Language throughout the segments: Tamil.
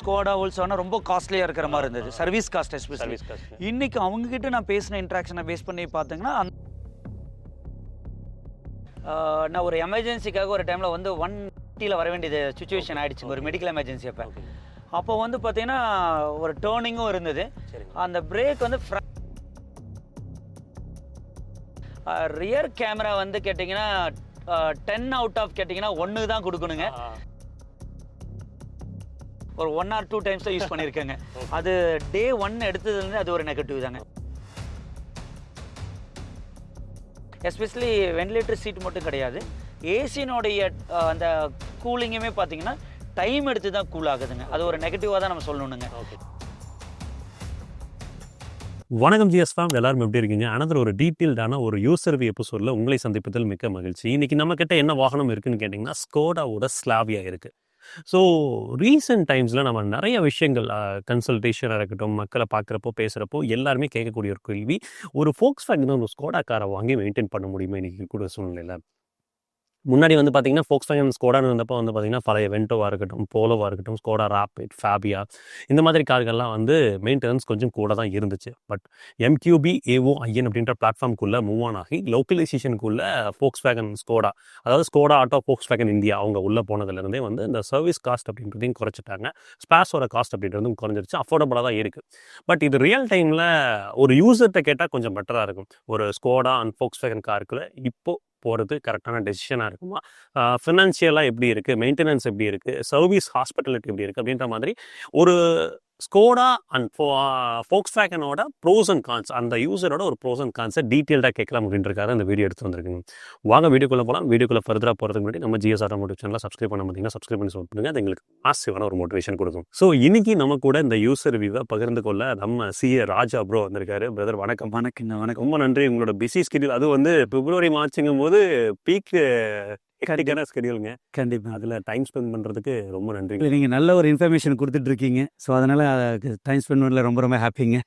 ஸ்கோடா ஓல்சோனா ரொம்ப காஸ்ட்லியாக இருக்கிற மாதிரி இருந்தது, service cost especially. Service cost. இன்னைக்கு அவங்ககிட்ட நான் பேசின இன்ட்ராக்ஷனை பேஸ் பண்ணி பார்த்தீங்கன்னா, நான் ஒரு எமர்ஜென்சிக்காக ஒரு டைமில் வந்து 180ல் வர வேண்டியது சுச்சுவேஷன் ஆகிடுச்சு, ஒரு மெடிக்கல் எமர்ஜென்சி. அப்போ வந்து பார்த்தீங்கன்னா ஒரு டேர்னிங்கும் இருந்தது. அந்த பிரேக் வந்து ரியர் கேமரா வந்து கேட்டிங்கன்னா 10 அவுட் ஆஃப் கேட்டிங்கன்னா 1 தான் கொடுக்கணுங்க. ஒரு 1 or 2 டைம்ஸ் தான் யூஸ் பண்ணியிருக்கேங்க. அது டே 1 எடுத்ததுலேருந்து அது ஒரு நெகட்டிவ் தாங்க. எஸ்பெஷலி வென்டிலேட்டர் சீட் மட்டும் கிடையாது, ஏசியினுடைய அந்த கூலிங்குமே பார்த்தீங்கன்னா டைம் எடுத்து தான் கூல் ஆகுதுங்க. அது ஒரு நெகட்டிவாக தான் நம்ம சொல்லணுங்க. வணக்கம் ஜிஎஸ் ஃபார்ம், எல்லாரும் எப்படி இருக்கீங்க? அனதர் ஒரு டீட்டெயில்டான ஒரு யூசர் ரிவ்யூ எபிசோடில் உங்களை சந்திப்பதில் மிக்க மகிழ்ச்சி. இன்னைக்கு நம்ம கிட்ட என்ன வாகனம் இருக்குன்னு கேட்டிங்கன்னா ஸ்கோடாவோட ஸ்லாவியா இருக்குது. ஸோ ரீசெண்ட் டைம்ஸில் நம்ம நிறைய விஷயங்கள் கன்சல்டேஷனாக இருக்கட்டும், மக்களை பார்க்குறப்போ பேசுகிறப்போ எல்லாருமே கேட்கக்கூடிய ஒரு கேள்வி, ஒரு ஃபோக்ஸ்வேகன் ஒரு ஸ்கோடா காரை வாங்கி மெயின்டைன் பண்ண முடியுமா இன்றைக்கி கூட சூழ்நிலையில்? முன்னாடி வந்து பார்த்தீங்கன்னா ஃபோக்ஸ்வேகன் ஸ்கோடான்னு இருந்தப்போ வந்து பார்த்தீங்கன்னா பழைய வென்டோவாக இருக்கட்டும், போலோவாக இருக்கட்டும், ஸ்கோடா ராபிட், ஃபேபியா இந்த மாதிரி கார்கள்லாம் வந்து மெயின்டெனன்ஸ் கொஞ்சம் கூட தான் இருந்துச்சு. பட் எம்கியூபி AOIN அப்படின்ற பிளாட்ஃபார்முக்குள்ளே மூவ் ஆன் ஆகி லோக்கலைசேஷனுக்குள்ளே ஃபோக்ஸ்வேகன் ஸ்கோடா, அதாவது ஸ்கோடா ஆட்டோ ஃபோக்ஸ்வேகன் இந்தியா அவங்க உள்ளே போனதுலேருந்தே வந்து இந்த சர்வீஸ் காஸ்ட் அப்படின்றதையும் குறைச்சிட்டாங்க, ஸ்பேஸோட காஸ்ட் அப்படின்றதும் குறைஞ்சிருச்சு, அஃபோர்டபுளாக தான் இருக்குது. பட் இது ரியல் டைமில் ஒரு யூசர்கிட்ட கேட்டால் கொஞ்சம் பெட்டராக இருக்கும். ஒரு ஸ்கோடா அண்ட் ஃபோக்ஸ்வேகன் காருக்குள்ளே இப்போது போகிறது கரெக்டான டெசிஷனாக இருக்குமா, ஃபினான்ஷியலாக எப்படி இருக்குது, மெயின்டெனன்ஸ் எப்படி இருக்குது, சர்வீஸ் ஹாஸ்பிட்டாலிட்டி எப்படி இருக்குது அப்படின்ற மாதிரி ஒரு ஸ்கோடா அண்ட் ஃபோக்ஸ்வேகனோட ப்ரோஸ் அண்ட் கான்ஸ், அந்த யூசரோட ஒரு ப்ரோஸ் அண்ட் கான்ஸை டீட்டெயில்டாக கேட்கலாம் அப்படின்றக்காக அந்த வீடியோ எடுத்து வந்திருக்குங்க. வாங்க வீடியோக்குள்ளே போகலாம். வீடியோக்குள்ளே ஃபர்தராக போகிறதுக்கு முன்னாடி நம்ம ஜிஎஸ் ஆட்டோமோட்டிவ் சேனலை சப்ஸ்கிரைப் பண்ண பார்த்தீங்கன்னா சப்ஸ்கிரைப் பண்ணி சொல்லுங்க, அது எங்களுக்கு மாசிவான ஒரு மோட்டிவேஷன் கொடுக்கும். ஸோ இன்னைக்கு நம்ம கூட இந்த யூசர் ரிவ்யூவை பகிர்ந்து கொள்ள நம்ம CA ராஜா ப்ரோ வந்திருக்காரு. பிரதர் வணக்கம். வணக்கம். ரொம்ப நன்றி. உங்களோட பிஸி ஸ்கெடியூல், அது வந்து பிப்ரவரி மார்ச்சுங்கும் போது பீக் கண்டிப்பான ஸ்கெடியூலுங்க. கண்டிப்பாக அதில் டைம் ஸ்பெண்ட் பண்ணுறதுக்கு ரொம்ப நன்றி. நீங்கள் நல்ல ஒரு இன்ஃபர்மேஷன் கொடுத்துட்ருக்கீங்க. ஸோ அதனால் டைம் ஸ்பெண்ட் பண்ணல ரொம்ப ரொம்ப ஹாப்பிங்க.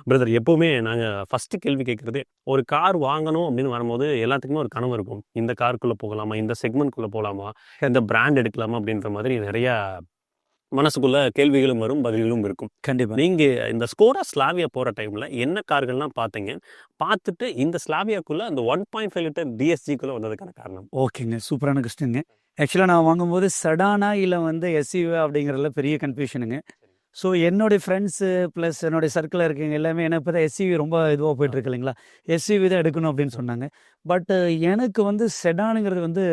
பிரதர், எப்போவுமே நாங்கள் ஃபஸ்ட்டு கேள்வி கேட்குறதே, ஒரு கார் வாங்கணும் அப்படின்னு வரும்போது எல்லாத்துக்குமே ஒரு கனவு இருக்கும். இந்த காருக்குள்ளே போகலாமா, இந்த செக்மெண்ட்குள்ளே போகலாமா, இந்த பிராண்ட் எடுக்கலாமா அப்படின்ற மாதிரி நிறையா மனசுக்குள்ள கேள்விகளும் வரும், பதில்களும் இருக்கும். கண்டிப்பாக நீங்கள் இந்த ஸ்கோடா ஸ்லாவியா போகிற டைமில் என்ன கார்கள்லாம் பார்த்தீங்க, பார்த்துட்டு இந்த ஸ்லாவியாக்குள்ளே அந்த 1.5 லிட்டர் DSGக்குள்ளே வந்ததுக்கான காரணம்? ஓகேங்க, சூப்பரான கொஸ்டினுங்க. ஆக்சுவலாக நான் வாங்கும்போது சடானா இல்லை வந்து SUV அப்படிங்கிறதுல பெரிய கன்ஃபியூஷனுங்க. ஸோ என்னுடைய ஃப்ரெண்ட்ஸு ப்ளஸ் என்னுடைய சர்க்கிளில் இருக்கவங்க எல்லாமே என்ன இப்போ தான் SUV ரொம்ப இதுவாக போயிட்டுருக்கு இல்லைங்களா, SUV தான் எடுக்கணும் அப்படின்னு சொன்னாங்க. பட் எனக்கு வந்து செடானுங்கிறது வந்து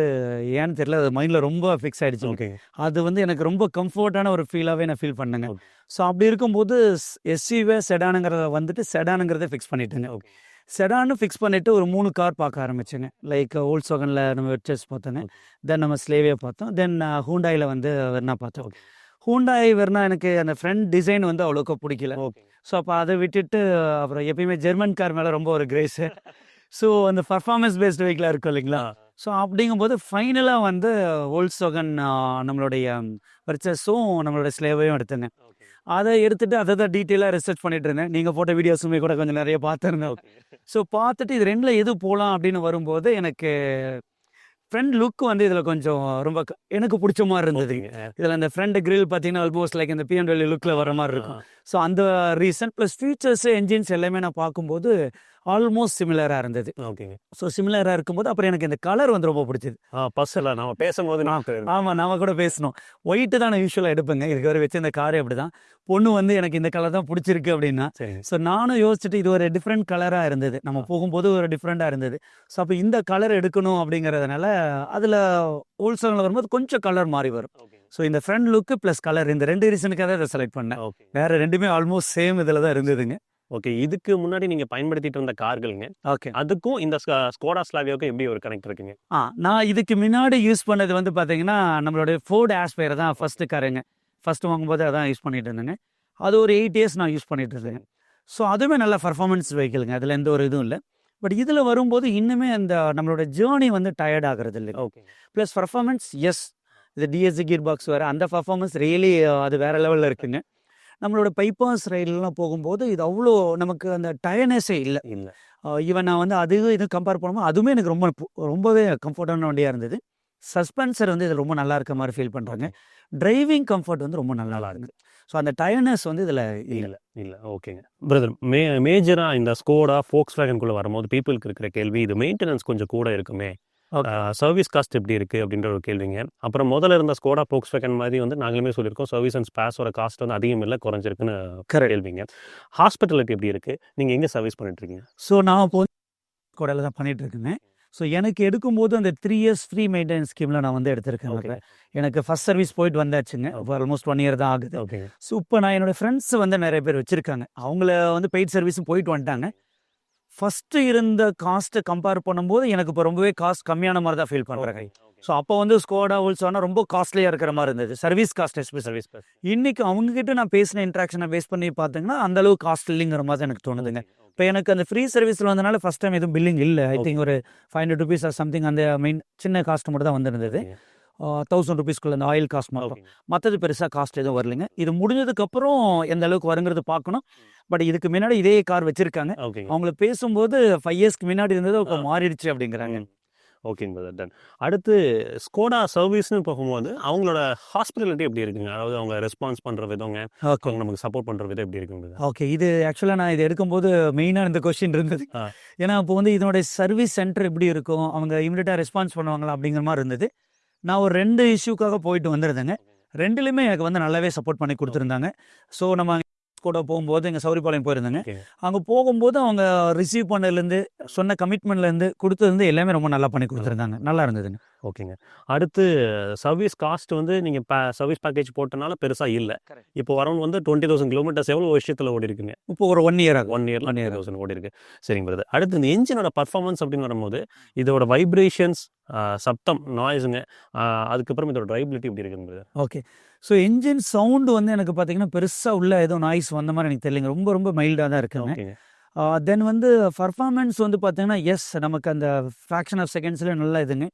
ஏன்னு தெரியல, அது மைண்டில் ரொம்ப ஃபிக்ஸ் ஆகிடுச்சு. ஓகே. அது வந்து எனக்கு ரொம்ப கம்ஃபர்ட்டான ஒரு ஃபீலாகவே நான் ஃபீல் பண்ணேங்க. ஸோ அப்படி இருக்கும்போது SUV செடானுங்கிறத வந்துட்டு செடானுங்கிறத ஃபிக்ஸ் பண்ணிட்டேங்க. ஓகே. செடானு ஃபிக்ஸ் பண்ணிவிட்டு ஒரு 3 கார் பார்க்க ஆரம்பிச்சேங்க. லைக் வோல்க்ஸ்வாகனில் நம்ம வெர்ச்சஸ் பார்த்தோங்க, தென் நம்ம ஸ்லேவியா பார்த்தோம், தென் ஹூண்டாயில் வந்து வெர்னா பார்த்தோம். ஹூண்டாய் வெர்னா எனக்கு அந்த ஃப்ரண்ட் டிசைன் வந்து அவ்வளோக்கா பிடிக்கல. ஸோ அப்போ அதை விட்டுட்டு அப்புறம் எப்பயுமே ஜெர்மன் கார் மேலே ரொம்ப ஒரு கிரேஸு. ஸோ அந்த பர்ஃபார்மன்ஸ் பேஸ்டு வெஹிக்கிளாக இருக்கும் இல்லைங்களா. ஸோ அப்படிங்கும்போது ஃபைனலாக வந்து வோல்க்ஸ்வாகன் நம்மளுடைய வெர்ச்சஸும் நம்மளோட ஸ்லேவையும் எடுத்தேங்க. அதை எடுத்துகிட்டு அதை தான் டீட்டெயிலாக ரிசர்ச் பண்ணிட்டு இருந்தேன். நீங்கள் போட்ட வீடியோஸுமே கூட கொஞ்சம் நிறைய பார்த்துருந்தேன். ஸோ பார்த்துட்டு இது ரெண்டில் எது போகலாம் அப்படின்னு வரும்போது எனக்கு ஃப்ரண்ட் லுக் வந்து இதில் கொஞ்சம் ரொம்ப எனக்கு பிடிச்ச மாதிரி இருந்தது. இதில் அந்த ஃப்ரண்ட் கிரில் பார்த்தீங்கன்னா ஆல்மோஸ்ட் லைக் இந்த BMW லுக்கில் வர மாதிரி இருக்கும். ஸோ அந்த ரீசன் ப்ளஸ் ஃபீச்சர்ஸு என்ஜின்ஸ் எல்லாமே நான் பார்க்கும்போது ஆல்மோஸ்ட் சிமிலராக இருந்தது. ஓகேங்க. ஸோ சிமிலராக இருக்கும்போது அப்புறம் எனக்கு இந்த கலர் வந்து ரொம்ப பிடிச்சது. பஸ்ஸில் நம்ம பேசும்போது ஆமாம், நாம கூட பேசணும். ஒயிட்டு தான் நான் யூஸ்வலாக எடுப்பேங்க. இதுக்கு வரை வச்சு இந்த காரே அப்படி தான். பொண்ணு வந்து எனக்கு இந்த கலர் தான் பிடிச்சிருக்கு அப்படின்னா, ஸோ நானும் யோசிச்சுட்டு இது ஒரு டிஃப்ரெண்ட் கலராக இருந்தது, நம்ம போகும்போது ஒரு டிஃப்ரெண்ட்டாக இருந்தது. ஸோ அப்போ இந்த கலர் எடுக்கணும் அப்படிங்கிறதுனால அதில் வோல்க்ஸ்வாகனில் வரும்போது கொஞ்சம் கலர் மாறி வரும். ஸோ இந்த ஃப்ரண்ட் லுக்கு ப்ளஸ் கலர் இந்த 2 ரீசனுக்காக தான் இதை செலக்ட் பண்ணேன். வேறு ரெண்டுமே ஆல்மோஸ்ட் சேம் இதில் தான் இருந்ததுங்க. ஓகே. இதுக்கு முன்னாடி நீங்கள் பயன்படுத்திட்டு இருந்த கார்களுங்க, ஓகே, அதுக்கும் இந்த ஸ்கோடா ஸ்லாவியாவுக்கும் எப்படி ஒரு கனெக்ட் இருக்குங்க? நான் இதுக்கு முன்னாடி யூஸ் பண்ணது வந்து பார்த்தீங்கன்னா நம்மளுடைய ஃபோர்டு ஆஸ்பயர் தான் ஃபஸ்ட்டு காருங்க. ஃபஸ்ட்டு வாங்கும்போது அதான் யூஸ் பண்ணிட்டு இருந்தேங்க. அது ஒரு 8 இயர்ஸ் நான் யூஸ் பண்ணிட்டு இருந்தேங்க. ஸோ அதுவுமே நல்ல பர்ஃபார்மன்ஸ் வெஹிக்கிளுங்க, அதில் எந்த ஒரு இதுவும் இல்லை. பட் இதில் வரும்போது இன்னுமே அந்த நம்மளோட ஜேர்னி வந்து டயர்ட் ஆகிறது இல்லை. ஓகே. ப்ளஸ் பர்ஃபார்மன்ஸ் இது DSG கியர் பாக்ஸ் வேறு, அந்த பர்ஃபார்மன்ஸ் ரியலி அது வேறு லெவலில் இருக்குங்க. நம்மளோட பைபாஸ் ரயிலெலாம் போகும்போது இது அவ்வளோ நமக்கு அந்த டயர்னஸே இல்லை. ஈவன் நான் வந்து இது கம்பேர் பண்ணும்போது அதுவுமே எனக்கு ரொம்பவே கம்ஃபர்டான வண்டியாக இருந்தது. சஸ்பென்சர் வந்து இது ரொம்ப நல்லா இருக்க மாதிரி ஃபீல் பண்ணுறாங்க. டிரைவிங் கம்ஃபர்ட் வந்து ரொம்ப நல்லா இருக்குது. ஸோ அந்த டயர்னஸ் வந்து இதில் இல்லை. இல்லை ஓகேங்க பிரதர். மேஜராக இந்த ஸ்கோடா ஃபோக்ஸ் வேகனுக்குள்ளே வரும்போது பீப்புளுக்கு இருக்கிற கேள்வி, இது மெயின்டெனன்ஸ் கொஞ்சம் கூட இருக்குமே, சர்வீஸ் காஸ்ட் எப்படி இருக்குது அப்படின்ற ஒரு கேள்விங்க. அப்புறம் முதல்ல இருந்த ஸ்கோடா ஃபோக்ஸ் வேகன் மாதிரி வந்து நாங்களுமே சொல்லியிருக்கோம், சர்வீஸ் அண்ட் ஸ்பேஸோட காஸ்ட் வந்து அதிகம் இல்லை, குறைஞ்சிருக்குன்னு கேள்விங்க. ஹாஸ்பிட்டாலிட்டி எப்படி இருக்குது, நீங்கள் எங்கே சர்வீஸ் பண்ணிட்டுருக்கீங்க? ஸோ நான் இப்போ ஸ்கோடாவில் தான் பண்ணிகிட்டு இருக்கேன். ஸோ எனக்கு எடுக்கும்போது அந்த 3 years ஃப்ரீ மெயின்டெனன்ஸ் ஸ்கீமில் நான் வந்து எடுத்திருக்கேன். எனக்கு ஃபஸ்ட் சர்வீஸ் போயிட்டு வந்தாச்சுங்க. ஆல்மோஸ்ட் 1 year தான் ஆகுது. ஓகே. ஸோ இப்போ நான் என்னோடய ஃப்ரெண்ட்ஸ் வந்து நிறைய பேர் வச்சுருக்காங்க. அவங்கள வந்து பெய்ட் சர்வீஸும் போயிட்டு வந்துட்டாங்க. ஃபஸ்ட்டு இருந்த காஸ்ட்டை கம்பேர் பண்ணும்போது எனக்கு இப்போ ரொம்பவே காஸ்ட் கம்மியான மாதிரி தான் ஃபீல் பண்ணுறேன். ஸோ அப்போ வந்து ஸ்கோடா ஓல்சோனா ரொம்ப காஸ்ட்லியாக இருக்கிற மாதிரி இருந்தது, service cost special. Service cost இன்றைக்கி அவங்ககிட்ட நான் பேசின இன்ட்ராக்ஷனை பேஸ் பண்ணி பார்த்தீங்கன்னா அந்தளவு காஸ்ட் இல்லைங்கிற மாதிரி எனக்கு தோணுதுங்க. இப்போ எனக்கு அந்த ஃப்ரீ சர்வீஸில் வந்தனால ஃபஸ்ட் டைம் எதுவும் பில்லிங் இல்லை. ஐ திங்க் ஒரு 500 rupees ஆர் சம்திங் அந்த மெயின் சின்ன காஸ்ட் மட்டும் தான் வந்திருந்தது. 1000 rupeesக்குள்ள அந்த ஆயில் காஸ்ட் மட்டும். மற்றது பெருசாக காஸ்ட் எதுவும் வரலைங்க. இது முடிஞ்சதுக்கப்புறம் எந்த அளவுக்கு வருங்கிறது பார்க்கணும். பட் இதுக்கு முன்னாடி இதே கார் வச்சுருக்காங்க. அவங்கள பேசும்போது 5 yearsக்கு முன்னாடி இருந்தது இப்போ மாறிடுச்சு அப்படிங்கிறாங்க. ஓகேங்க பிரதர், டன். அடுத்து ஸ்கோடா சர்வீஸ்னு போகும்போது அவங்களோட ஹாஸ்பிட்டாலிட்டி எப்படி இருக்குங்க? அதாவது அவங்க ரெஸ்பான்ஸ் பண்ணுற விதங்க, அவங்க நமக்கு சப்போர்ட் பண்ணுற விதம் எப்படி இருக்குங்க? ஓகே, இது ஆக்சுவலாக நான் இது எடுக்கும்போது மெயினாக இந்த கொஸ்டின் இருந்தது. ஏன்னா இப்போ வந்து இதனுடைய சர்வீஸ் சென்டர் எப்படி இருக்கும், அவங்க இமிடியட்டாக ரெஸ்பான்ஸ் பண்ணுவாங்களா அப்படிங்கிற மாதிரி இருந்தது. நான் ஒரு 2 இஷ்யூக்காக போயிட்டு வந்துருந்தேங்க. 2லையுமே எனக்கு வந்து நல்லாவே சப்போர்ட் பண்ணி கொடுத்துருந்தாங்க. ஸோ நம்ம கூட போகும்போது எங்கள் சௌரிபாளையம் போயிருந்தாங்க. அங்கே போகும்போது அவங்க ரிசீவ் பண்ணதுலேருந்து சொன்ன கமிட்மெண்ட்லேருந்து கொடுத்ததுலேருந்து எல்லாமே ரொம்ப நல்லா பண்ணி கொடுத்துருந்தாங்க. நல்லா இருந்ததுங்க. ஓகேங்க. அடுத்து சர்வீஸ் காஸ்ட் வந்து நீங்கள் சர்வீஸ் பேக்கேஜ் போட்டனால பெருசாக இல்லை. இப்போ வரவங்க வந்து 20,000 கிலோமீட்டர்ஸ் எவ்வளோ வருஷத்தில் ஓடி இருக்குங்க? இப்போ ஒரு 1 year ஆகும். 1 year 20,000 ஓடி இருக்கு. சரிங்க பிரதர். அடுத்து இந்த என்ஜினோட பர்ஃபார்மன்ஸ் அப்படின்னு வரும்போது இதோட வைப்ரேஷன்ஸ், சப்தம், நாய்ஸுங்க, அதுக்கப்புறம் இதோட ட்ரைபிலிட்டி எப்படி இருக்குங்க brother? Okay, so engine sound வந்து எனக்கு பார்த்தீங்கன்னா பெருசாக உள்ள ஏதோ நாய்ஸ் வந்த மாதிரி எனக்கு தெரியலைங்க. ரொம்ப ரொம்ப மைல்டாக தான் இருக்குங்க. தென் வந்து பர்ஃபார்மன்ஸ் வந்து பார்த்தீங்கன்னா நமக்கு அந்த ஃப்ராக்ஷன் ஆஃப் செகண்ட்ஸில் நல்லா இதுங்க.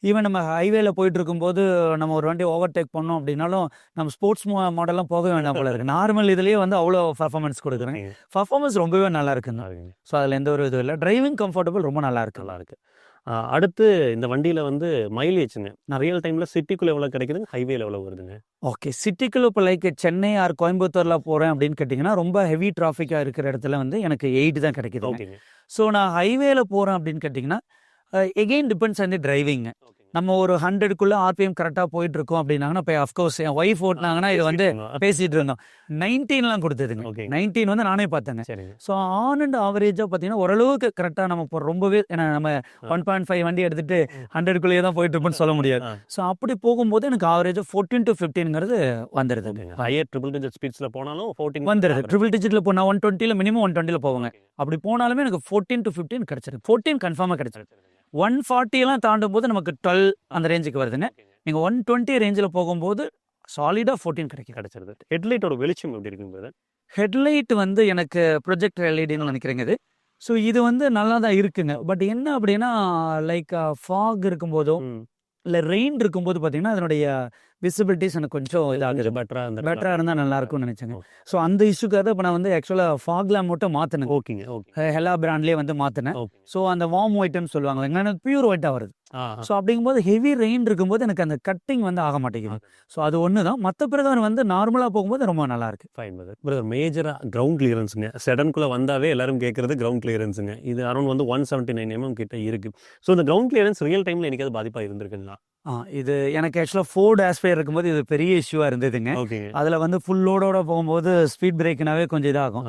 ஈவன் நம்ம ஹைவேல போயிட்டு இருக்கும்போது நம்ம ஒரு வண்டி ஓவர்டேக் பண்ணோம் அப்படின்னாலும் நம்ம ஸ்போர்ட்ஸ் மாடல்லாம் போக வேண்டாம் போல இருக்குது. நார்மல் இதுலேயே வந்து அவ்வளோ பர்ஃபார்மன்ஸ் கொடுக்குறேன். பர்ஃபார்மன்ஸ் ரொம்பவே நல்லா இருக்குங்க. ஸோ அதில் எந்த ஒரு இதுவும் இல்லை. டிரைவிங் கம்ஃபர்டபுள் ரொம்ப நல்லா இருக்கு. அடுத்து இந்த வண்டியில் வந்து மைலேஜுங்க, நான் ரியல் டைமில் சிட்டிக்குள்ளே எவ்வளோ கிடைக்குதுங்க, ஹைவேல எவ்வளோ வருதுங்க? ஓகே, சிட்டிக்குள்ளே இப்போ லைக் சென்னை ஆர் கோயம்புத்தூரில் போகிறேன் அப்படின்னு கேட்டிங்கன்னா ரொம்ப ஹெவி டிராஃபிக்காக இருக்கிற இடத்துல வந்து எனக்கு 8 தான் கிடைக்குது. ஓகேங்க. ஸோ நான் ஹைவேல போகிறேன் அப்படின்னு கேட்டிங்கன்னா again depends on the driving. நம்ம ஒரு 100க்குள்ள ஆர்பிஎம் கரெக்டாக போயிட்டு இருக்கோம் அப்படின்னாங்கன்னா இப்போ அஃப்கோர்ஸ் என் ஒய்ஃப் ஓட்டினாங்கன்னா இது வந்து பேசிகிட்டு இருந்தோம். 19லாம் கொடுத்ததுங்க. 19 வந்து நானே பார்த்தேங்க. ஸோ ஆன் அண்ட் ஆவரேஜாக பார்த்தீங்கன்னா ஓரளவுக்கு கரெக்டாக நம்ம இப்போ ரொம்பவே, ஏன்னா நம்ம 1.5 வண்டி எடுத்துகிட்டு 100க்குள்ளேயே தான் போயிட்டு இருப்போம்னு சொல்ல முடியாது. ஸோ அப்படி போகும்போது எனக்கு ஆவரேஜாக 14 to 15ங்கிறது வந்துடுது. ஹையர் ட்ரிபிள் டிஜிட் ஸ்பீட்ஸில் போனாலும் 14 வந்துடுது. ட்ரிபிள் டிஜிட்டில் இப்போ நான் 120ல் மினிமம் 120ல் போவாங்க. அப்படி போனாலுமே எனக்கு 14 to 15 கிடச்சிருக்கு. 14 கன்ஃபார்மாக கிடச்சிருக்கு. 140 தாண்டும் போது நமக்கு 12 அந்த ரேஞ்சுக்கு வருதுங்க. நீங்கள் 120 ரேஞ்சில் போகும்போது சாலிடாக 14 கிடைச்சிருது. ஹெட்லைட்டோட வெளிச்சம் எப்படி இருக்குங்க? ஹெட்லைட் வந்து எனக்கு ப்ரொஜெக்டர் எல்இடின்னு நினைக்கிறேங்க இது. ஸோ இது வந்து நல்லா தான் இருக்குங்க. பட் என்ன அப்படின்னா லைக் ஃபாக் இருக்கும்போதோ இல்லை ரெயின் இருக்கும்போது பார்த்தீங்கன்னா அதனுடைய விசிபிலிட்டிஸ் எனக்கு கொஞ்சம் இதாகுது. பெட்டராக இருந்தால் நல்லா இருக்கும்னு நினச்சேங்க. ஸோ அந்த இஷ்யூக்காக இப்போ நான் வந்து ஆக்சுவலாக ஃபாக்லாம் மட்டும் மாற்றினேன். ஹெலா பிராண்ட்லேயே வந்து மாற்றினேன். ஸோ அந்த வார்ம் ஒயிட்னு சொல்லுவாங்க, எங்கன்னா பியூர் ஒயிட்டாக வருது. ஸோ அப்படிங்கும்போது ஹெவி ரெயின் இருக்கும்போது எனக்கு அந்த கட்டிங் வந்து ஆக மாட்டேங்குது. ஸோ அது ஒன்று தான். மற்ற பிறகு வந்து நார்மலாக போகும்போது ரொம்ப நல்லா இருக்கு. Fine brother. மேஜராக கிரவுண்ட் கிளியரன்ஸுங்க, செடனுக்குள்ளே வந்தாவே எல்லாரும் கேட்குறது கிரவுண்ட் கிளியரன்ஸுங்க. இது அரௌண்ட் வந்து 179 mm கிட்ட இருக்குது. ஸோ இந்த கிரவுண்ட் கிளியரன்ஸ் ரியல் டைமில் எனக்கு அது பாதிப்பாக இருந்திருக்குங்களா? இது எனக்கு ஆக்சுவலாக ஃபோர்டு ஆஸ்பயர் இருக்கும்போது இது பெரிய இஷ்யூவாக இருந்ததுங்க. அதில் வந்து ஃபுல் லோடோட போகும்போது ஸ்பீட் பிரேக்னாவே கொஞ்சம் இதாகும்.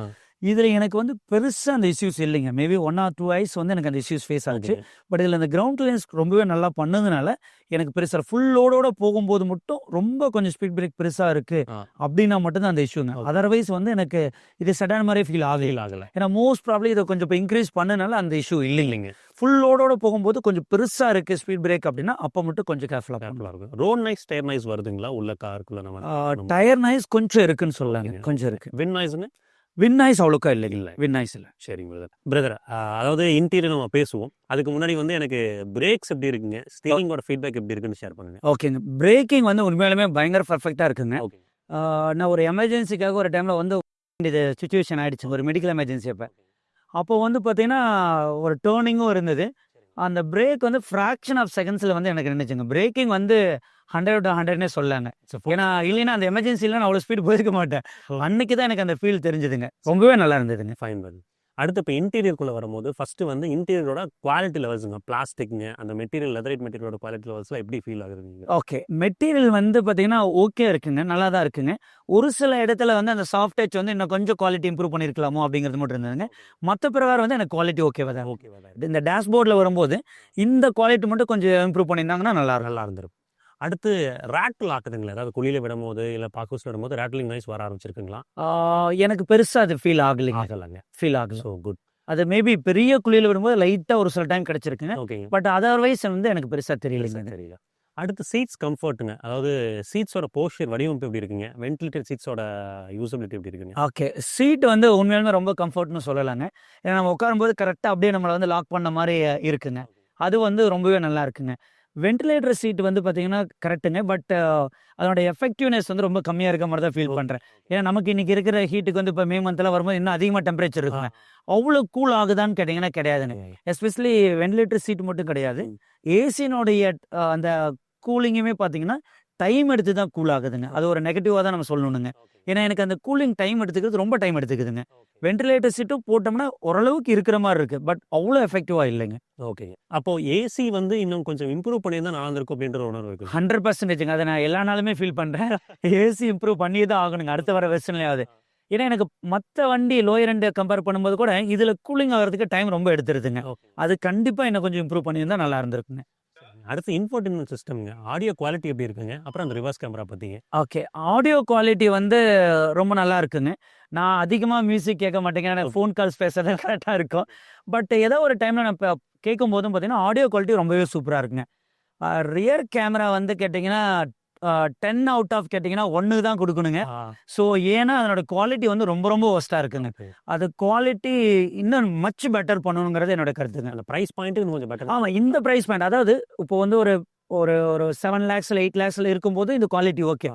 இதில் எனக்கு வந்து பெருசாக அந்த இஷ்யூஸ் இல்லைங்க. மேபி 1 or 2 ஐஸ் வந்து எனக்கு அந்த இஷ்யூஸ் ஃபேஸ் ஆச்சு. பட் இதில் அந்த கிரவுண்ட் கிளியரன்ஸ் ரொம்பவே நல்லா பண்ணதுனால எனக்கு பெருசாக ஃபுல் லோடோட போகும்போது மட்டும் ரொம்ப கொஞ்சம் ஸ்பீட் பிரேக் பெருசாக இருக்குது அப்படின்னா மட்டும்தான் அந்த இஷ்யூங்க. அதர்வைஸ் வந்து எனக்கு இது செடான் மாதிரியே ஃபீல் ஆகலை. ஏன்னா மோஸ்ட் ப்ராப்ளி இதை கொஞ்சம் இப்போ இன்க்ரீஸ் பண்ணனால அந்த இஷ்யூ இல்லைங்க. ஃபுல் லோடோட போகும்போது கொஞ்சம் பெருசாக இருக்குது ஸ்பீட் பிரேக் அப்படின்னா அப்போ மட்டும் கொஞ்சம் கேர்ஃபுல்லாக இருக்கும். ரோட் நாய்ஸ், டயர் நாய்ஸ் வருதுங்களா உள்ள காருக்குள்ள? நம்ம டயர் நாய்ஸ் கொஞ்சம் இருக்குன்னு சொல்லலாங்க, கொஞ்சம் இருக்குது. வின் நாய்ஸுங்க? வின் நாய்ஸ் அவ்வளோக்கா இல்லை. வின் நாய்ஸ் இல்லை. சரிங்க பிரதர். அதாவது இன்டீரியர் நம்ம பேசுவோம். அதுக்கு முன்னாடி வந்து எனக்கு பிரேக்ஸ் எப்படி இருக்குங்க, ஸ்டீரிங்கோட ஃபீட்பேக் எப்படி இருக்குன்னு ஷேர் பண்ணுங்க. ஓகேங்க, பிரேக்கிங் வந்து உண்மையாலுமே பயங்கர பர்ஃபெக்டாக இருக்குங்க. நான் ஒரு எமர்ஜென்சிக்காக ஒரு டைமில் வந்து இது சுச்சுவேஷன் ஆகிடுச்சு, ஒரு மெடிக்கல் எமர்ஜென்சி. அப்போ வந்து பார்த்தீங்கன்னா ஒரு டேர்னிங்கும் இருந்தது. அந்த பிரேக் வந்து ஃப்ராக்ஷன் ஆஃப் செகண்ட்ஸில் வந்து எனக்கு நின்றுச்சுங்க. பிரேக்கிங் வந்து 100/100னே சொல்லலாங்க. ஏன்னா இல்லைன்னா அந்த எமர்ஜென்சியில் நான் அவ்வளோ ஸ்பீடு போயிருக்க மாட்டேன். அன்னைக்கு தான் எனக்கு அந்த ஃபீல் தெரிஞ்சுதுங்க. ரொம்பவே நல்லா இருந்ததுங்க. ஃபைன் பட் அடுத்து இப்போ இன்டீரியருக்குள்ளே வரும்போது ஃபஸ்ட்டு வந்து இன்டீரியரோட குவாலிட்டி லெவல்ஸுங்க, பிளாஸ்டிக்ங்க, அந்த மெட்டீரியல் லெதரைட் மெட்டீரியலோட குவாலிட்டி லெவல்ஸ்லாம் எப்படி ஃபீல் ஆகுதுங்க? ஓகே. மெட்டீரியல் வந்து பார்த்தீங்கன்னா ஓகே இருக்குங்க. நல்லா தான் இருக்குங்க. ஒரு சில இடத்துல வந்து அந்த சாஃப்ட் டச் வந்து இன்னும் கொஞ்சம் குவாலிட்டி இம்ப்ரூவ் பண்ணியிருக்கலாமோ அப்படிங்கிறது மட்டும் இருந்ததுங்க. மற்ற பிரகாரம் வந்து எனக்கு குவாலிட்டி ஓகேவா தான். ஓகேவா தான். இந்த டேஷ்போர்டில் வரும்போது இந்த குவாலிட்டி மட்டும் கொஞ்சம் இம்ப்ரூவ் பண்ணியிருந்தாங்கன்னா நல்லா இருந்திருக்கும். அடுத்து ரேட்டில் ஆக்குதுங்களா? அதாவது குழியில் விடும்போது இல்லை பாக்கூஸில் விடும்போது ரேட்லிங் நாய்ஸ் வர ஆரம்பிச்சிருக்குங்களா? எனக்கு பெருசாக அது ஃபீல் ஆகலைங்க. ஆகலைங்க. ஃபீல் ஆகல. So good. அது மேபி பெரிய குழியில் விடும்போது லைட்டாக ஒரு சில டைம் கிடைச்சிருக்குங்க. ஓகேங்க. பட் அதர்வைஸ் வந்து எனக்கு பெருசாக தெரியலைங்க. தெரியல. அடுத்து சீட்ஸ் கம்ஃபர்ட்டுங்க. அதாவது சீட்ஸோட போஸ்டர் வடிவமைப்பு எப்படி இருக்குங்க? வென்டிலேட்டட் சீட்ஸோட யூசபிலிட்டி எப்படி இருக்குங்க? ஓகே. சீட் வந்து உண்மையாலுமே ரொம்ப கம்ஃபர்ட்னு சொல்லலாங்க. ஏன்னா நம்ம உட்காரும்போது கரெக்டாக அப்படியே நம்மளை வந்து லாக் பண்ண மாதிரி இருக்குங்க. அது வந்து ரொம்பவே நல்லா இருக்குங்க. வென்டிலேட்டர் சீட் வந்து பார்த்தீங்கன்னா கரெக்டுங்க. பட் அதனோட எஃபெக்டிவ்னஸ் வந்து ரொம்ப கம்மியாக இருக்க மாதிரி தான் ஃபீல் பண்ணுறேன். ஏன்னா நமக்கு இன்றைக்கி இருக்கிற ஹீட்டுக்கு வந்து இப்போ மே மந்த்லாம் வரும்போது இன்னும் அதிகமாக டெம்பரேச்சர் இருக்குங்க. அவ்வளோ கூல் ஆகுதான்னு கேட்டிங்கன்னா கிடையாதுங்க. எஸ்பெஷலி வென்டிலேட்டர் சீட் மட்டும் கிடையாது. ஏசியினுடைய அந்த கூலிங்குமே பார்த்தீங்கன்னா டைம் எடுத்து தான் கூல் ஆகுதுங்க. அது ஒரு நெகட்டிவாக தான் நம்ம சொல்லணுங்க. ஏன்னா எனக்கு அந்த கூலிங் டைம் எடுத்துக்கிறது ரொம்ப டைம் எடுத்துக்குதுங்க. வென்டிலேட்டர் சீட்டும் போட்டோம்னா ஓரளவுக்கு இருக்கிற மாதிரி இருக்குது. பட் அவ்வளோ எஃபெக்டிவாக இல்லைங்க. ஓகேங்க. அப்போது ஏசி வந்து இன்னும் கொஞ்சம் இம்ப்ரூவ் பண்ணியிருந்தா நல்லா இருந்திருக்கும் அப்படின்ற உணர்வு இருக்குது. 100%ங்க. அதை நான் எல்லா நாளுமே ஃபீல் பண்ணுறேன். ஏசி இம்ப்ரூவ் பண்ணியே தான் ஆகணுங்க அடுத்த வர வெர்ஷன்லையாவது. ஏன்னா எனக்கு மற்ற வண்டி லோயர் எண்டை கம்பேர் பண்ணும்போது கூட இதில் கூலிங் ஆகிறதுக்கு டைம் ரொம்ப எடுத்துருதுங்க. அது கண்டிப்பாக இன்னும் கொஞ்சம் இம்ப்ரூவ் பண்ணியிருந்தால் நல்லா இருந்திருக்குங்க. அடுத்து இன்ஃபோடெயின்மென்ட் சிஸ்டம்ங்க. ஆடியோ குவாலிட்டி எப்படி இருக்குங்க? அப்புறம் அந்த ரிவர்ஸ் கேமரா பற்றிங்க. ஓகே. ஆடியோ குவாலிட்டி வந்து ரொம்ப நல்லா இருக்குங்க. நான் அதிகமாக மியூசிக் கேட்க மாட்டேங்க. எனக்கு ஃபோன் கால்ஸ் பேசுறது கரெக்டாக இருக்கும். பட் ஏதோ ஒரு டைமில் நான் இப்போ கேட்கும் போதும் பார்த்தீங்கன்னா ஆடியோ குவாலிட்டி ரொம்பவே சூப்பராக இருக்குங்க. ரியர் கேமரா வந்து கேட்டிங்கன்னா 10 அவுட் ஆஃப் கேட்டிங்கன்னா 1 தான் கொடுக்கணுங்க. ஸோ ஏன்னா அதனோட குவாலிட்டி வந்து ரொம்ப ரொம்ப ஒஸ்ட்டாக இருக்குங்க. அது குவாலிட்டி இன்னும் மச் பெட்டர் பண்ணணுங்கிறது என்னோட கருத்துங்க. அந்த ப்ரைஸ் பாயிண்ட்டு இன்னும் கொஞ்சம் பெட்டர். ஆமாம். இந்த ப்ரைஸ் பாயிண்ட் அதாவது இப்போ வந்து ஒரு ஒரு ஒரு 7 lakhsல 8 lakhsல இருக்கும்போது இந்த குவாலிட்டி ஓகே.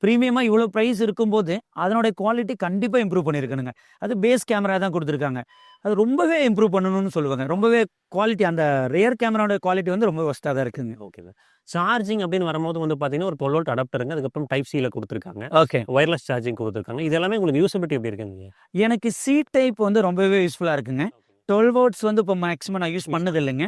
ப்ரீமியமாக இவ்வளோ ப்ரைஸ் இருக்கும்போது அதனோட குவாலிட்டி கண்டிப்பாக இம்ப்ரூவ் பண்ணியிருக்கணுங்க. அது பேஸ் கேமரா தான் கொடுத்துருக்காங்க. அது ரொம்பவே இம்ப்ரூவ் பண்ணணும்னு சொல்லுவாங்க. ரொம்பவே குவாலிட்டி அந்த ரியர் கேமராவோட குவாலிட்டி வந்து ரொம்ப ஒஸ்ட்டாக தான் இருக்குங்க. ஓகே. சார்ஜிங் அப்படின்னு வரும்போது வந்து பார்த்தீங்கன்னா ஒரு 12 வோல்ட் அடாப்டருங்க. அதுக்கப்புறம் டைப் சியில் கொடுத்துருக்காங்க. ஓகே. ஒயர்லெஸ் சார்ஜிங் கொடுத்துருக்காங்க. இது எல்லாமே உங்களுக்கு யூசபிலிட்டி எப்படி இருக்குங்க? எனக்கு சி டைப் வந்து ரொம்பவே யூஸ்ஃபுல்லாக இருக்குங்க. 12 வோல்ட்ஸ் வந்து இப்போ மேக்ஸிமம் நான் யூஸ் பண்ணது இல்லைங்க.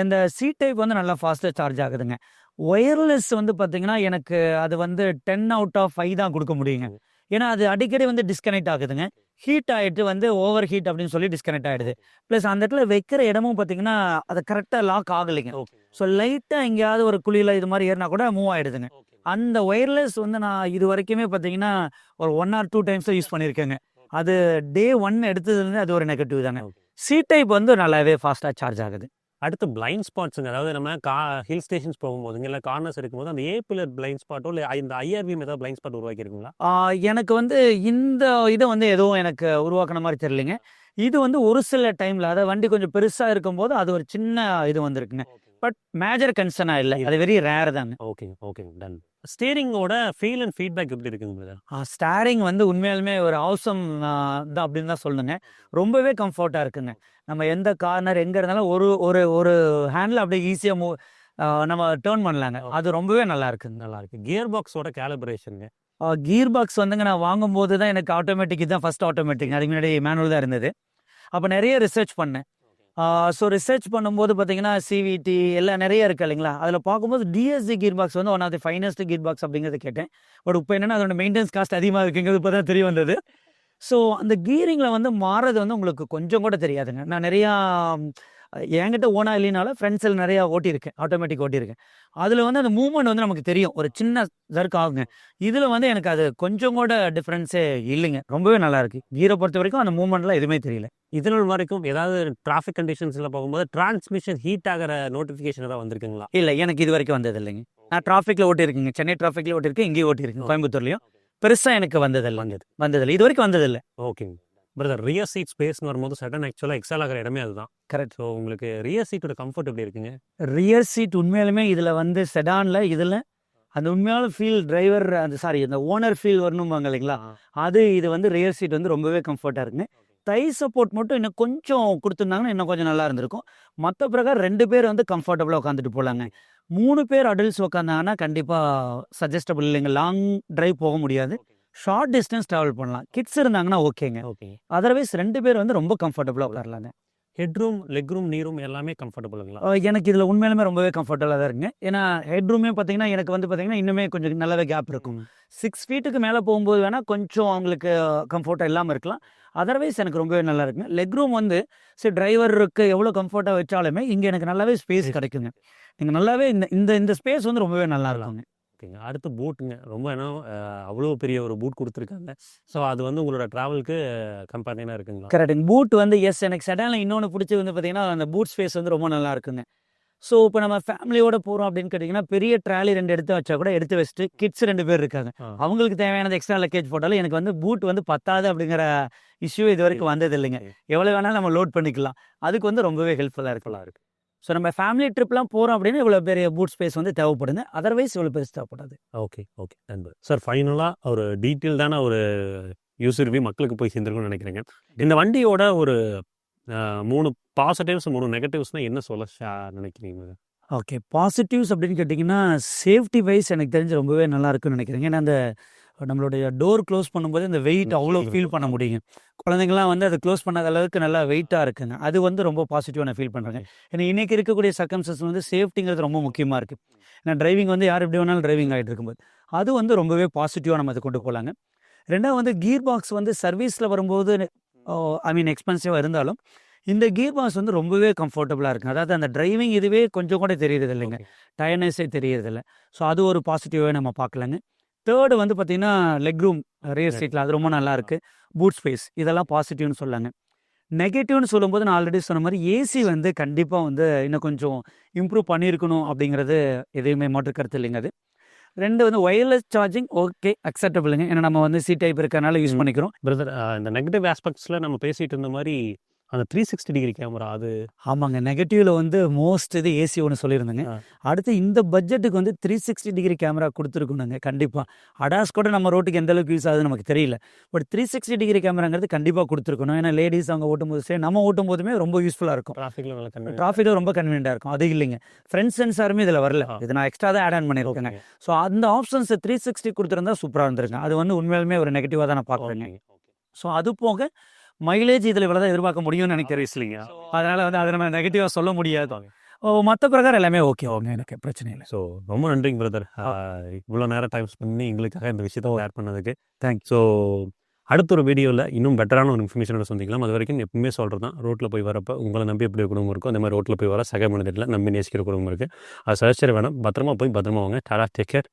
இந்த சி டைப் வந்து நல்லா ஃபாஸ்ட்டாக சார்ஜ் ஆகுதுங்க. ஒயர்லெஸ் வந்து பார்த்தீங்கன்னா எனக்கு அது வந்து 10 அவுட் ஆஃப் 5 தான் கொடுக்க முடியுங்க. ஏன்னா அது அடிக்கடி வந்து டிஸ்கனெக்ட் ஆகுதுங்க. ஹீட் ஆகிட்டு வந்து ஓவர் ஹீட் அப்படின்னு சொல்லி டிஸ்கனெக்ட் ஆகிடுது. ப்ளஸ் அந்த இடத்துல வைக்கிற இடமும் பார்த்தீங்கன்னா அது கரெக்டாக லாக் ஆகலைங்க. ஸோ லைட்டாக எங்கேயாவது ஒரு குழியில் இது மாதிரி ஏறினா கூட மூவ் ஆகிடுதுங்க. அந்த ஒயர்லெஸ் வந்து நான் இது வரைக்குமே பார்த்தீங்கன்னா ஒரு 1 or 2 டைம்ஸ் தான் யூஸ் பண்ணியிருக்கேங்க. அது டே 1 எடுத்ததுலேருந்து அது ஒரு நெகட்டிவ் தாங்க. சி டைப் வந்து நல்லாவே ஃபாஸ்ட்டாக சார்ஜ் ஆகுது. அடுத்து பிளைண்ட் ஸ்பாட்ஸுங்க. அதாவது நம்ம ஹில் ஸ்டேஷன்ஸ் போகும்போதுங்க இல்லை கார்னர்ஸ் இருக்கும்போது அந்த பில்லர் பிளைண்ட் ஸ்பாட்டோ இல்லை இந்த ஐஆர்விஎம் ஏதாவது பிளைண்ட் ஸ்பாட் உருவாக்கியிருக்குங்களா? எனக்கு வந்து இந்த இதை வந்து எதுவும் எனக்கு உருவாக்குன மாதிரி தெரியலைங்க. இது வந்து ஒரு சில டைமில் அதாவது வண்டி கொஞ்சம் பெருசாக இருக்கும்போது அது ஒரு சின்ன இது வந்திருக்குங்க. பட் மேஜர் கன்சர்னாக இல்லை. அது வெரி ரேர் தாங்க. ஓகேங்க டன். ஸ்டீரிங்கோட ஃபீல் அண்ட் ஃபீட்பேக் எப்படி இருக்குங்க? ஸ்டேரிங் வந்து உண்மையாலுமே ஒரு ஆல்சம் தான் அப்படின்னு தான் சொல்லணுங்க. ரொம்பவே கம்ஃபர்ட்டாக இருக்குங்க. நம்ம எந்த கார்னர் எங்கே இருந்தாலும் ஒரு ஒரு ஒரு ஹேண்டில் அப்படியே ஈஸியாக நம்ம டேர்ன் பண்ணலாங்க. அது ரொம்பவே நல்லா இருக்குங்க. நல்லா இருக்கு. கியர் பாக்ஸோட கேலிப்ரேஷனுங்க. கியர் பாக்ஸ் வந்துங்க நான் வாங்கும்போது தான் எனக்கு ஆட்டோமேட்டிக் இதுதான் ஃபர்ஸ்ட் ஆட்டோமேட்டிக். அதுக்கு முன்னாடி மேனுவல் தான் இருந்தது. அப்போ நிறைய ரிசர்ச் பண்ணேன். ஸோ ரிசர்ச் பண்ணும்போது பார்த்தீங்கன்னா சிவிடி எல்லாம் நிறைய இருக்குது இல்லைங்களா? அதில் பார்க்கும்போது டிஎஸ்சி கியர் பாக்ஸ் வந்து one of the finest gear box அப்படிங்கிறத கேட்டேன். பட் இப்போ என்னென்னா அதோட மெயின்டெனன்ஸ் காஸ்ட் அதிகமாக இருக்குங்கிறது இப்போ தான் தெரிய வந்தது. ஸோ அந்த கீரிங்கில் வந்து மாறுறது வந்து உங்களுக்கு கொஞ்சம் கூட தெரியாதுங்க. நான் நிறையா என்கிட்ட ஓனாக இல்லைனாலும் ஃப்ரெண்ட்ஸில் நிறையா ஓட்டியிருக்கேன். ஆட்டோமேட்டிக் ஓட்டியிருக்கேன். அதில் வந்து அந்த மூவ்மெண்ட் வந்து நமக்கு தெரியும். ஒரு சின்ன ஜர்க் ஆகுங்க. இதில் வந்து எனக்கு அது கொஞ்சம் கூட டிஃப்ரென்ஸே இல்லைங்க. ரொம்பவே நல்லாயிருக்கு. கீரை பொறுத்த வரைக்கும் அந்த மூவ்மெண்ட்லாம் எதுவுமே தெரியல. இதனால் வரைக்கும் ஏதாவது டிராஃபிக் கண்டிஷன்ஸில் போகும்போது டிரான்ஸ்மிஷன் ஹீட் ஆகிற நோட்டிஃபிகேஷன் ஏதாவது வந்திருக்குங்களா? இல்லை, எனக்கு இது வரைக்கும் வந்தது இல்லைங்க. நான் டிராஃபிக்கில் ஓட்டியிருக்கேங்க. சென்னை டிராஃபிக்கில் ஓட்டியிருக்கேன். இங்கேயும் ஓட்டியிருக்கேன். கோயம்புத்தூர்லையும் பெருசாக எனக்கு வந்ததில்லை. இது வரைக்கும் வந்ததில்லை. ஓகேங்க பிரதர். ரியர் சீட் ஸ்பேஸ்னு வரும்போது சடன் ஆக்சுவலாக எக்ஸல் ஆகிற இடமே அதுதான். கரெக்ட். ஸோ உங்களுக்கு ரியர் சீட்டோட கம்ஃபர்ட் எப்படி இருக்குங்க? ரியர் சீட் உண்மையாலுமே இதில் வந்து செடானில் இதில் அந்த உண்மையான ஃபீல் டிரைவர் அந்த ஓனர் ஃபீல் வரணும்பாங்க இல்லைங்களா? இது வந்து ரியர் சீட் வந்து ரொம்பவே கம்ஃபர்ட்டாக இருக்குங்க. தை சப்போர்ட் மட்டும் இன்னும் கொஞ்சம் கொடுத்துருந்தாங்கன்னா இன்னும் கொஞ்சம் நல்லா இருந்திருக்கும். மற்ற பிரகாரம் 2 பேர் வந்து கம்ஃபர்டபுளாக உட்காந்துட்டு போகலாங்க. 3 பேர் அடல்ட்ஸ் உட்காந்தாங்கன்னா கண்டிப்பாக சஜஸ்டபிள் இல்லைங்க. லாங் டிரைவ் போக முடியாது. ஷார்ட் டிஸ்டன்ஸ் ட்ராவல் பண்ணலாம். கிட்ஸ் இருந்தாங்கன்னா ஓகேங்க. ஓகே. அதர்வைஸ் 2 பேர் வந்து ரொம்ப கம்ஃபர்டபுளாக உட்காரலாங்க. ஹெட்ரூம், லெக் ரூம், நீ ரூம் எல்லாமே கம்ஃபர்டபுளுங்களா? எனக்கு இதில் உண்மையிலுமே ரொம்பவே கம்ஃபர்டபுளாக தான் இருக்குங்க. ஏன்னா ஹெட் ரூமே பார்த்தீங்கன்னா எனக்கு வந்து பார்த்தீங்கன்னா இன்னுமே கொஞ்சம் நல்லாவே கேப் இருக்கும். 6 ஃபீட்டுக்கு மேலே போகும்போது வேணால் கொஞ்சம் அவங்களுக்கு கம்ஃபர்ட்டாக இல்லாமல் இருக்கலாம். அதர்வைஸ் எனக்கு ரொம்பவே நல்லா இருக்குங்க. லெக் ரூம் வந்து சரி டிரைவருக்கு எவ்வளோ கம்ஃபர்ட்டாக வச்சாலுமே இங்கே எனக்கு நல்லாவே ஸ்பேஸ் கிடைக்குங்க. நீங்கள் நல்லாவே இந்த இந்த இந்த ஸ்பேஸ் வந்து ரொம்பவே நல்லா இருக்குங்க. ஓகேங்க. அடுத்து பூட்டுங்க. ரொம்ப ஏன்னா அவ்வளோ பெரிய ஒரு பூட் கொடுத்துருக்காங்க. ஸோ அது வந்து உங்களோட ட்ராவலுக்கு கம்பேனியனாக இருக்குங்களா? கரெக்டுங்க. பூட் வந்து எஸ் எனக்கு செடானில் இன்னொன்று பிடிச்சி வந்து பார்த்தீங்கன்னா அந்த பூட் ஸ்பேஸ் வந்து ரொம்ப நல்லா இருக்குங்க. ஸோ இப்போ நம்ம ஃபேமிலியோட போகிறோம் அப்படின்னு கேட்டிங்கன்னா பெரிய ட்ராலி 2 எடுத்து வச்சா கூட எடுத்து வச்சுட்டு கிட்ஸ் 2 பேர் இருக்காங்க. அவங்களுக்கு தேவையானது எக்ஸ்ட்ரா லக்கேஜ் போட்டாலும் எனக்கு வந்து பூட் வந்து பத்தாது அப்படிங்கிற இஷ்யூ இது வரைக்கும் வந்தது இல்லைங்க. எவ்வளோ வேணாலும் நம்ம லோட் பண்ணிக்கலாம். அதுக்கு வந்து ரொம்பவே ஹெல்ப்ஃபுல்லாக இருக்கு. ஸோ நம்ம ஃபேமிலி ட்ரிப்லாம் போகிறோம் அப்படின்னா இவ்வளோ பெரிய பூட் ஸ்பேஸ் வந்து தேவைப்படுது. அதர்வைஸ் இவ்வளோ பெருசு தேவைப்படாது. ஓகே. நண்பர் சார், ஃபைனலாக ஒரு டீட்டெயில்டான ஒரு யூசர் ரிவ்யூ மக்களுக்கு போய் சேர்ந்துருக்கும்னு நினைக்கிறேங்க. இந்த வண்டியோட ஒரு 3 பாசிட்டிவ்ஸ் 3 நெகட்டிவ்ஸ்னால் என்ன சொல்ல நினைக்கிறீங்க? ஓகே. பாசிட்டிவ்ஸ் அப்படின்னு கேட்டிங்கன்னா சேஃப்டி வைஸ் எனக்கு தெரிஞ்சு ரொம்பவே நல்லா இருக்குன்னு நினைக்கிறேங்க. ஏன்னா அந்த நம்மளுடைய டோர் க்ளோஸ் பண்ணும்போது அந்த வெயிட் அவ்வளோ ஃபீல் பண்ண முடியுங்க. குழந்தைங்களாம் வந்து அதை க்ளோஸ் பண்ணாத அளவுக்கு நல்லா வெயிட்டாக இருக்குங்க. அது வந்து ரொம்ப பாசிட்டிவாக நான் ஃபீல் பண்ணுறேங்க. ஏன்னா இன்றைக்கி இருக்கக்கூடிய சர்க்கம்ஸ்டன்ஸ் வந்து சேஃப்டிங்கிறது ரொம்ப முக்கியமாக இருக்குது. ஏன்னா டிரைவிங் வந்து யார் எப்படி வேணாலும் டிரைவிங் ஆகிட்டு இருக்கும்போது அது வந்து ரொம்பவே பாசிட்டிவாக நம்ம அதை கொண்டு போகலாங்க. 2வது வந்து கியர் பாக்ஸ் வந்து சர்வீஸில் வரும்போது எக்ஸ்பென்சிவாக இருந்தாலும் இந்த கியர் பாக்ஸ் வந்து ரொம்பவே கம்ஃபர்டபுளாக இருக்குது. அதாவது அந்த டிரைவிங் இதுவே கொஞ்சம் கூட தெரியறது இல்லைங்க. டயர்னஸே தெரியறதில்ல. ஸோ அது ஒரு பாசிட்டிவாகவே நம்ம பார்க்கலாங்க. 3rd வந்து பார்த்திங்கன்னா லெக் ரூம் ரியர் சீட்டில் அது ரொம்ப நல்லாயிருக்கு. பூட் ஸ்பேஸ் இதெல்லாம் பாசிட்டிவ்னு சொல்லாங்க. நெகட்டிவ்னு சொல்லும்போது நான் ஆல்ரெடி சொன்ன மாதிரி ஏசி வந்து கண்டிப்பாக வந்து இன்னும் கொஞ்சம் இம்ப்ரூவ் பண்ணியிருக்கணும் அப்படிங்கிறது எதையுமே மாற்று கருத்து இல்லைங்க. அது 2 வந்து ஒயர்லெஸ் சார்ஜிங் ஓகே அக்செப்டபிளுங்க. ஏன்னா நம்ம வந்து சி டைப் இருக்கிறனால யூஸ் பண்ணிக்கிறோம். பிரதர், இந்த நெகட்டிவ் ஆஸ்பெக்ட்ஸில் நம்ம பேசிகிட்டு இருந்த மாதிரி அந்த 360 டிகிரி கேமரா அது ஆமாங்க. நெகட்டிவ்ல வந்து மோஸ்ட் இது ஏசி ஒன்று சொல்லியிருந்தேங்க. அடுத்து இந்த பட்ஜெட்டுக்கு வந்து 360 டிகிரி கேமரா கொடுத்துருக்கணுங்க கண்டிப்பாக. அடாஸ் கூட நம்ம ரோட்டுக்கு எந்த அளவுக்கு யூஸ் ஆகுது நமக்கு தெரியல. பட் 360 டிகிரி கேமராங்கிறது கண்டிப்பாக கொடுத்துருக்கணும். ஏன்னா லேடிஸ் அவங்க ஓட்டும்போது சரி நம்ம ஓட்டும் போதுமே ரொம்ப யூஸ்ஃபுல்லாக இருக்கும். டிராஃபிக்கில் ரொம்ப கன்வீனியண்டாக இருக்கும். அது இல்லைங்க ஃப்ரண்ட் சென்சாருமே இதில் வரல. இது நான் எக்ஸ்ட்ரா தான் ஆட் ஆன் பண்ணியிருக்கேங்க. ஸோ அந்த ஆப்ஷன்ஸ் 360 கொடுத்துருந்தா சூப்பராக இருந்திருக்கும். அது வந்து உண்மையிலுமே ஒரு நெகட்டிவாக தான் நான் பார்க்குறேங்க. ஸோ அது போக மைலேஜ் இதில் இவ்வளோ தான் எதிர்பார்க்க முடியும்னு நினைக்கிறேன் இல்லைங்க. அதனால் வந்து அதை நம்ம நெகட்டிவாக சொல்ல முடியாது. மற்ற பிரகாரம் எல்லாமே ஓகேவாங்க, எனக்கு பிரச்சனை இல்லை. ஸோ ரொம்ப நன்றிங்க பிரதர். இவ்வளோ நேரம் டைம் ஸ்பெண்ட் பண்ணி எங்களுக்காக இந்த விஷயத்தை ஷேர் பண்ணதுக்கு தேங்க்ஸ். ஸோ அடுத்த ஒரு வீடியோவில் இன்னும் பெட்டரான ஒரு இன்ஃபர்மேஷனோட சந்திக்கலாம். அது வரைக்கும் எப்பவுமே சொல்கிறது தான், ரோட்டில் போய் வரப்போ உங்களை நம்பி எப்படி குடும்பம் இருக்கும் அந்த மாதிரி ரோட்டில் போய் வர சக மனிதர்களை நம்பி நேசிக்கிற குடும்பம் இருக்குது. அது சஜஸ்டர் வேணும். பத்திரமா போய் பத்திரமா வாங்க. Tata, take care.